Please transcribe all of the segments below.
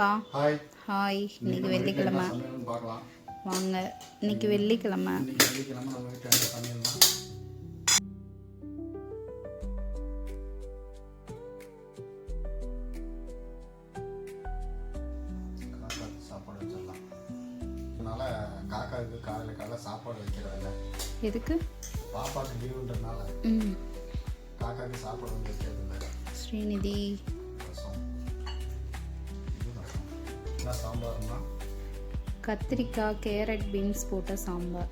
பா. Hi. Hi. இன்னைக்கு வெள்ளிக்கிழமை. வாங்க, இன்னைக்கு வெள்ளிக்கிழமை. நம்ம வீட்டில் என்ன சமையல்னா காக்காவுக்கு சாப்பாடு வச்சிடலாம். அதனால காக்காவுக்கு காலையில் சாப்பாடு வைக்கிறதில்ல. எதுக்கு? பாப்பாவுக்கு லீவுன்றதுனால காக்காவுக்கு சாப்பாடு வந்து வைக்கிறது இல்லை. ஸ்ரீநிதி என்ன சாம்பார்னா கத்திரிக்காய் கேரட் பீன்ஸ் போட்ட சாம்பார்.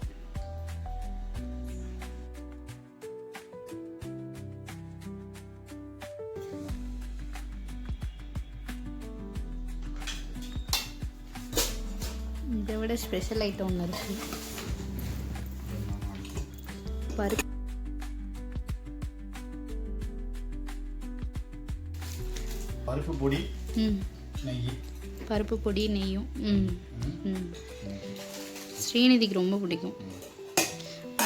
இதை விட ஸ்பெஷல் ஐட்டம் ஒன்று இருக்கு. பருப்பு பொடி, நெய். பருப்பு பொடி நெய்யும். ஸ்ரீநிதிக்கு ரொம்ப பிடிக்கும்.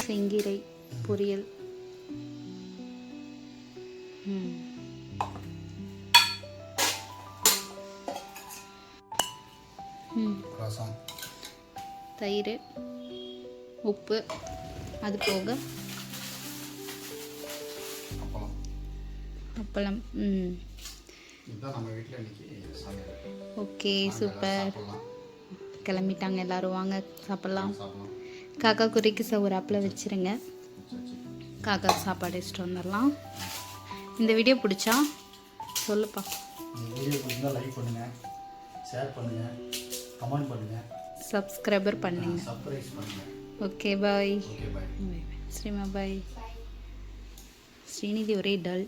செங்கீரை பொரியல். ரசம், தயிர், உப்பு, அது போக அப்பளம். இதுதான் நம்ம வீட்டில் இன்னைக்கு சமையல். Okay, super. கிளம்பிட்டாங்க எல்லாரும். வாங்க சாப்பிட்லாம். காக்கா குறிக்கு ஒரு ஆப்பில் வச்சுருங்க. காக்கா சாப்பாடு வச்சுட்டு வந்துடலாம். இந்த வீடியோ பிடிச்சா சொல்லுப்பா. இந்த வீடியோ பிடிச்சா லைக் பண்ணுங்கள், ஷேர் பண்ணுங்கள், கமெண்ட் பண்ணுங்கள், சப்ஸ்கிரைபர் பண்ணுங்க. சப்ஸ்கிரைப் பண்ணுங்கள். ஓகே, பாய். ஓகே, பாய். ஸ்ரீமா பாய். ஸ்ரீநிதி ஒரே டல்.